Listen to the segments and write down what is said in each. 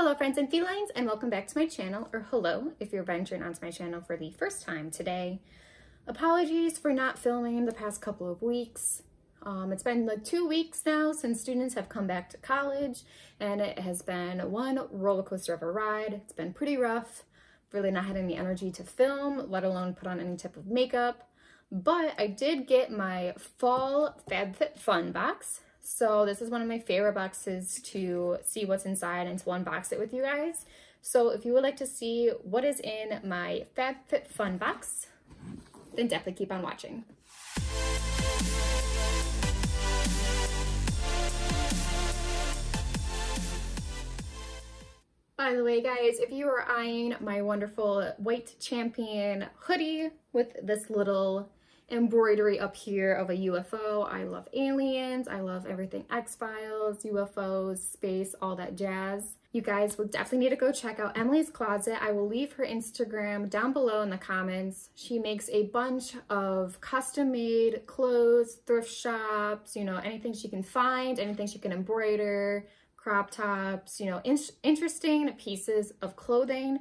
Hello friends and felines, and welcome back to my channel, or hello if you're venturing onto my channel for the first time today. Apologies for not filming the past couple of weeks. It's been like 2 weeks now since students have come back to college, and it has been one roller coaster of a ride. It's been pretty rough, really not having the energy to film, let alone put on any type of makeup. But I did get my fall FabFitFun box. So this is one of my favorite boxes to see what's inside and to unbox it with you guys. So if you would like to see what is in my FabFitFun box, then definitely keep on watching. By the way, guys, if you are eyeing my wonderful white champion hoodie with this little embroidery up here of a UFO. I love aliens. I love everything X-Files, UFOs, space, all that jazz. You guys will definitely need to go check out Emily's Closet. I will leave her Instagram down below in the comments. She makes a bunch of custom-made clothes, thrift shops, you know, anything she can find, anything she can embroider, crop tops, you know, interesting pieces of clothing.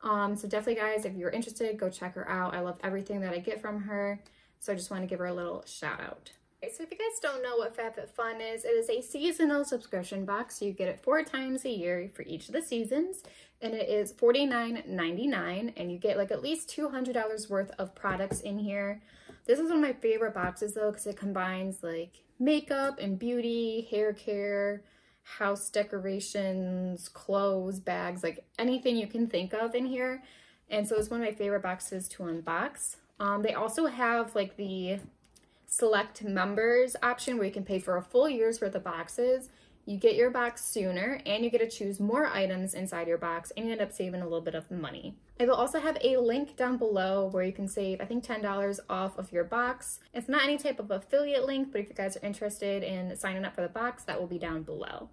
So definitely, guys, if you're interested, go check her out. I love everything that I get from her. So I just want to give her a little shout out. Okay, so if you guys don't know what FabFitFun is, it is a seasonal subscription box. You get it 4 times a year for each of the seasons, and it is $49.99, and you get like at least $200 worth of products in here. This is one of my favorite boxes though, because it combines like makeup and beauty, hair care, house decorations, clothes, bags, like anything you can think of in here. And so it's one of my favorite boxes to unbox. They also have like the select members option where you can pay for a full year's worth of boxes. You get your box sooner and you get to choose more items inside your box, and you end up saving a little bit of money. I will also have a link down below where you can save, I think, $10 off of your box. It's not any type of affiliate link, but if you guys are interested in signing up for the box, that will be down below.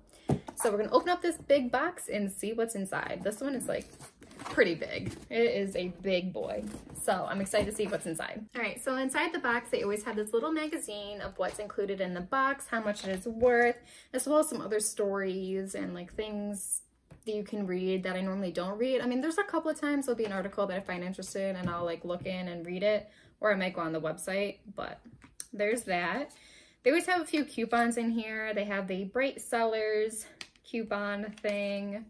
So we're gonna open up this big box and see what's inside. This one is like pretty big. It is a big boy. So I'm excited to see what's inside. All right, so inside the box, they always have this little magazine of what's included in the box, how much it is worth, as well as some other stories and like things that you can read that I normally don't read. I mean, there's a couple of times there'll be an article that I find interesting and I'll like look in and read it, or I might go on the website, but there's that. They always have a few coupons in here. They have the Bright Sellers coupon thing,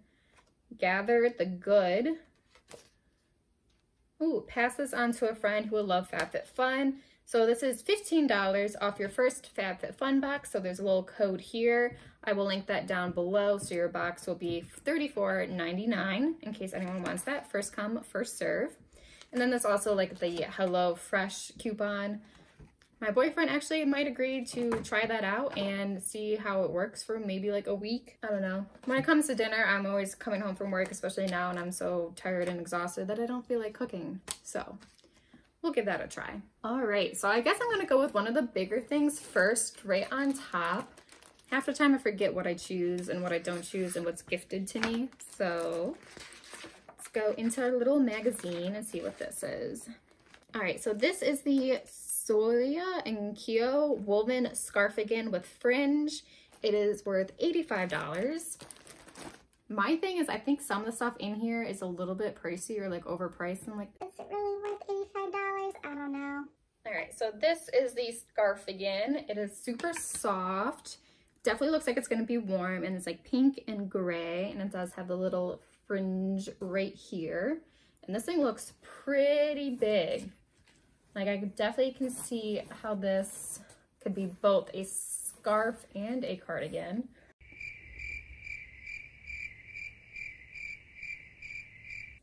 Gather the Good. Ooh, pass this on to a friend who will love FabFitFun. So this is $15 off your first FabFitFun box. So there's a little code here. I will link that down below. So your box will be $34.99 in case anyone wants that. First come, first serve. And then there's also like the Hello Fresh coupon. My boyfriend actually might agree to try that out and see how it works for maybe like a week. I don't know. When it comes to dinner, I'm always coming home from work, especially now, and I'm so tired and exhausted that I don't feel like cooking. So we'll give that a try. All right, so I guess I'm gonna go with one of the bigger things first, right on top. Half the time I forget what I choose and what I don't choose and what's gifted to me. So let's go into our little magazine and see what this is. All right, so this is the Soya and Kyo woven scarfigan with fringe. It is worth $85. My thing is, I think some of the stuff in here is a little bit pricey or like overpriced. I'm like, is it really worth $85? I don't know. All right, so this is the scarfigan. It is super soft. Definitely looks like it's gonna be warm, and it's like pink and gray, and it does have the little fringe right here. And this thing looks pretty big. Like I definitely can see how this could be both a scarf and a cardigan.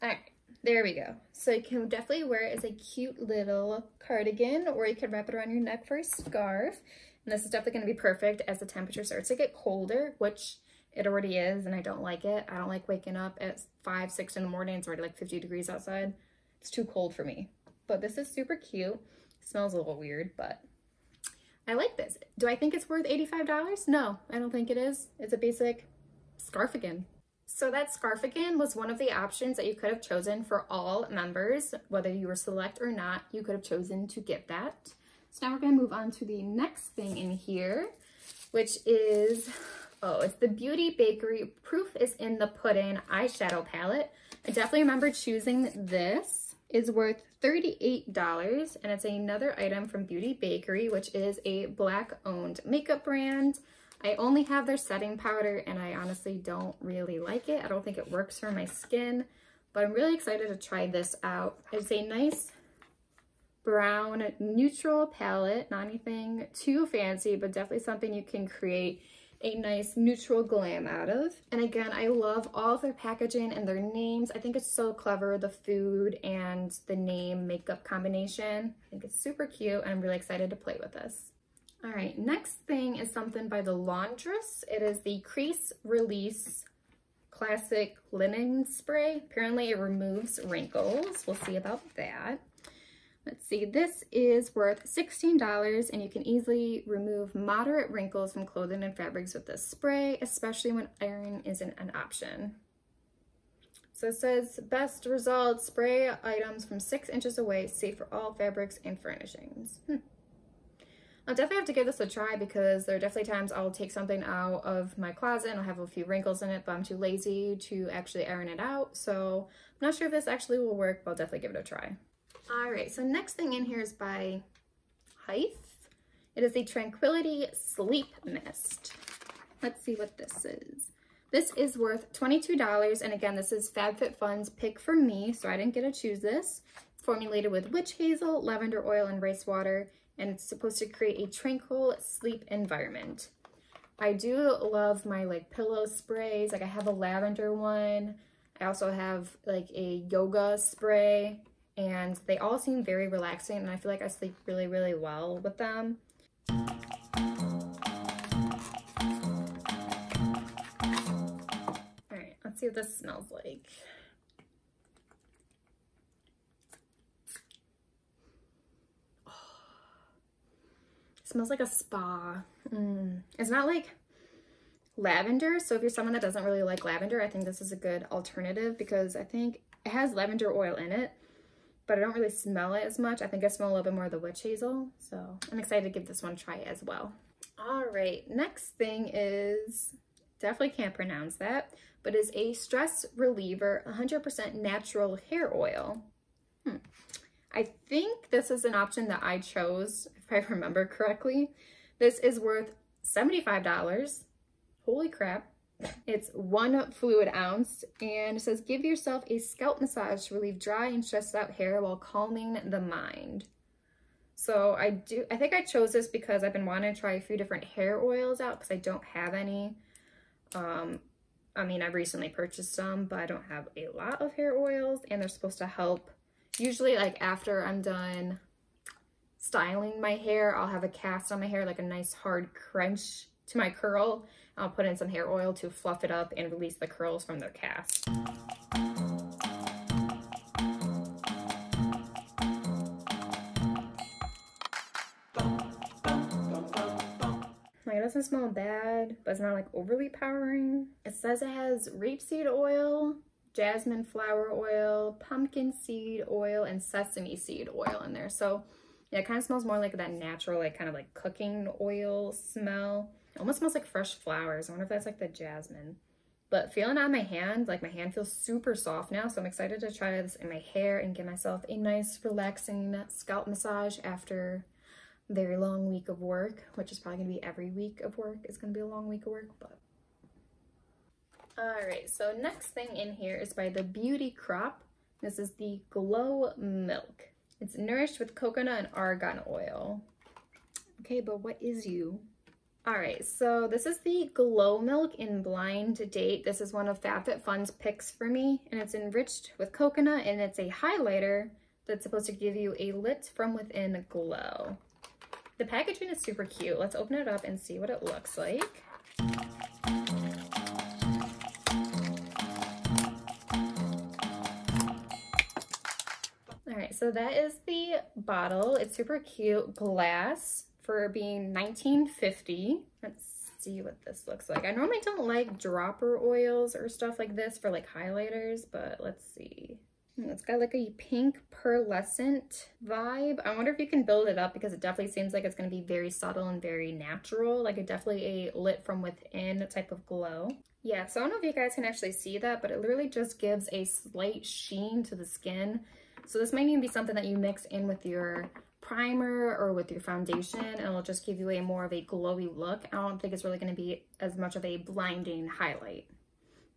All right, there we go. So you can definitely wear it as a cute little cardigan, or you could wrap it around your neck for a scarf. And this is definitely gonna be perfect as the temperature starts to get colder, which it already is, and I don't like it. I don't like waking up at 5, 6 in the morning. It's already like 50 degrees outside. It's too cold for me. But this is super cute. It smells a little weird, but I like this. Do I think it's worth $85? No, I don't think it is. It's a basic scarfigan. So that scarfigan was one of the options that you could have chosen for all members. Whether you were select or not, you could have chosen to get that. So now we're gonna move on to the next thing in here, which is Oh, it's the Beauty Bakery Proof is in the Pudding eyeshadow palette. I definitely remember choosing this. It's worth $38, and it's another item from Beauty Bakery, which is a Black-owned makeup brand. I only have their setting powder, and I honestly don't really like it. I don't think it works for my skin, but I'm really excited to try this out. It's a nice brown neutral palette, not anything too fancy, but definitely something you can create a nice neutral glam out of. And again, I love all of their packaging and their names. I think it's so clever, the food and the name makeup combination. I think it's super cute, and I'm really excited to play with this. All right, next thing is something by the Laundress. It is the Crease Release Classic Linen Spray. Apparently it removes wrinkles. We'll see about that. Let's see, this is worth $16, and you can easily remove moderate wrinkles from clothing and fabrics with this spray, especially when ironing isn't an option. So it says, best results, spray items from 6 inches away, safe for all fabrics and furnishings. I'll definitely have to give this a try, because there are definitely times I'll take something out of my closet and I'll have a few wrinkles in it, but I'm too lazy to actually iron it out. So I'm not sure if this actually will work, but I'll definitely give it a try. All right, so next thing in here is by Hythe. It is a Tranquility Sleep Mist. Let's see what this is. This is worth $22, and again, this is FabFitFun's pick for me, so I didn't get to choose this. It's formulated with witch hazel, lavender oil, and rice water, and it's supposed to create a tranquil sleep environment. I do love my pillow sprays. Like, I have a lavender one. I also have like a yoga spray, and they all seem very relaxing, and I feel like I sleep really, really well with them. All right, let's see what this smells like. Oh, it smells like a spa. It's not like lavender, so if you're someone that doesn't really like lavender, I think this is a good alternative, because I think it has lavender oil in it, but I don't really smell it as much. I think I smell a little bit more of the witch hazel, so I'm excited to give this one a try as well. All right, next thing is, definitely can't pronounce that, but is a stress reliever 100% natural hair oil. I think this is an option that I chose, if I remember correctly. This is worth $75. Holy crap. It's 1 fluid ounce, and it says, give yourself a scalp massage to relieve dry and stressed out hair while calming the mind. So I think I chose this because I've been wanting to try a few different hair oils out, because I don't have any. I mean, I've recently purchased some, but I don't have a lot of hair oils, and they're supposed to help. Usually, like, after I'm done styling my hair, I'll have a cast on my hair, like a nice hard crunch to my curl. I'll put in some hair oil to fluff it up and release the curls from their cast. Like, it doesn't smell bad, but it's not like overly powering. It says it has rapeseed oil, jasmine flower oil, pumpkin seed oil, and sesame seed oil in there. So yeah, it kind of smells more like that natural, like kind of like cooking oil smell. It almost smells like fresh flowers. I wonder if that's like the jasmine. But feeling it on my hand, like my hand feels super soft now, so I'm excited to try this in my hair and give myself a nice relaxing scalp massage after a very long week of work, which is probably gonna be every week of work is gonna be a long week of work, but. All right, so next thing in here is by the Beauty Crop. This is the Glow Milk. It's nourished with coconut and argan oil. Okay, but what is you? All right, so this is the Glow Milk in Blind Date. This is one of FabFitFun's picks for me, and it's enriched with coconut, and it's a highlighter that's supposed to give you a lit from within glow. The packaging is super cute. Let's open it up and see what it looks like. All right, so that is the bottle. It's super cute glass for being $19.50. Let's see what this looks like. I normally don't like dropper oils or stuff like this for like highlighters, but let's see. It's got like a pink pearlescent vibe. I wonder if you can build it up because it definitely seems like it's going to be very subtle and very natural. Like definitely a lit from within type of glow. Yeah, so I don't know if you guys can actually see that, but it literally just gives a slight sheen to the skin. So this might even be something that you mix in with your primer or with your foundation, and it'll just give you a more of a glowy look. I don't think it's really going to be as much of a blinding highlight,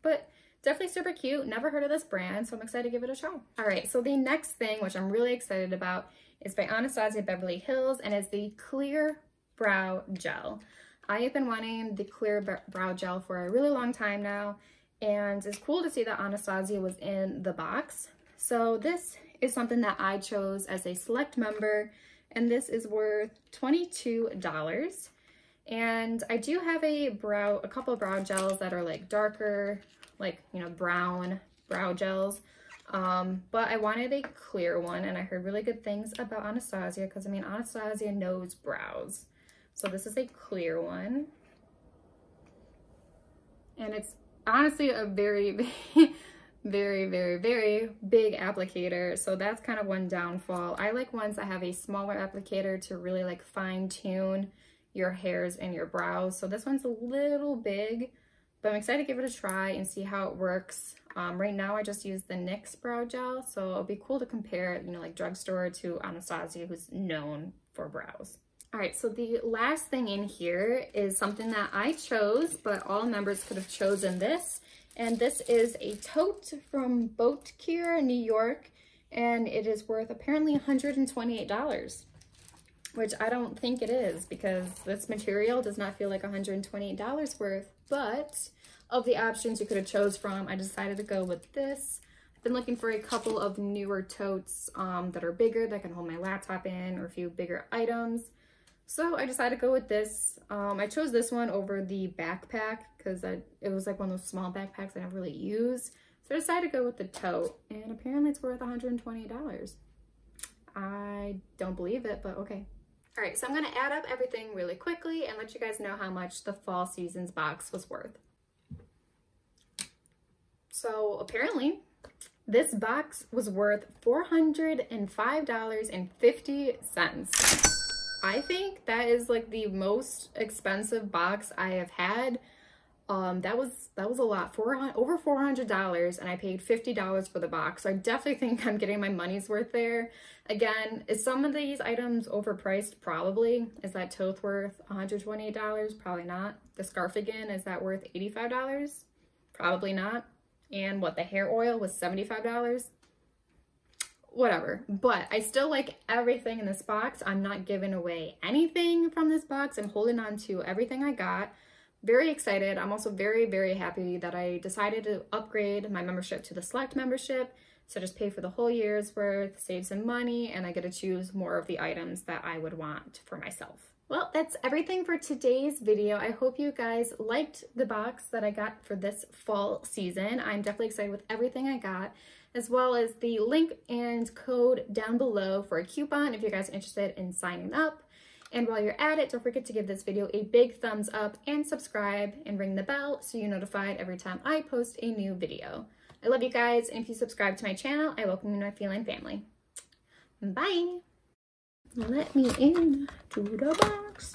but definitely super cute. Never heard of this brand, so I'm excited to give it a try. All right, so the next thing, which I'm really excited about, is by Anastasia Beverly Hills, and it's the Clear Brow Gel. I have been wanting the Clear Brow Gel for a really long time now, and it's cool to see that Anastasia was in the box. So this is something that I chose as a select member, and this is worth $22. And I do have a couple of brow gels that are like darker, like, you know, brown brow gels. But I wanted a clear one, and I heard really good things about Anastasia because, I mean, Anastasia knows brows. So this is a clear one. And it's honestly a very, very, very, very big applicator. So that's kind of one downfall. I like ones that have a smaller applicator to really like fine tune your hairs and your brows. So this one's a little big, but I'm excited to give it a try and see how it works. Right now I just use the NYX brow gel, so it'll be cool to compare, you know, like drugstore to Anastasia, who's known for brows. All right, so the last thing in here is something that I chose, but all members could have chosen this. And this is a tote from Boat Cure, New York, and it is worth apparently $128, which I don't think it is because this material does not feel like $128 worth. But of the options you could have chose from, I decided to go with this. I've been looking for a couple of newer totes that are bigger, that can hold my laptop in, or a few bigger items. So I decided to go with this. I chose this one over the backpack because it was like one of those small backpacks I never really use. So I decided to go with the tote, and apparently it's worth $120. I don't believe it, but okay. All right, so I'm gonna add up everything really quickly and let you guys know how much the fall seasons box was worth. So apparently this box was worth $405.50. I think that is like the most expensive box I have had. That was a lot, over $400, and I paid $50 for the box. So I definitely think I'm getting my money's worth there. Again, is some of these items overpriced? Probably. Is that tote worth $128? Probably not. The scarf again, is that worth $85? Probably not. And what, the hair oil was $75? Whatever, but I still like everything in this box. I'm not giving away anything from this box. I'm holding on to everything I got. Very excited. I'm also very, very happy that I decided to upgrade my membership to the select membership. So just pay for the whole year's worth, save some money, and I get to choose more of the items that I would want for myself. Well, that's everything for today's video. I hope you guys liked the box that I got for this fall season. I'm definitely excited with everything I got, as well as the link and code down below for a coupon if you guys are interested in signing up. And while you're at it, don't forget to give this video a big thumbs up and subscribe and ring the bell so you're notified every time I post a new video. I love you guys, and if you subscribe to my channel, I welcome you to my feline family. Bye! Let me in to the box.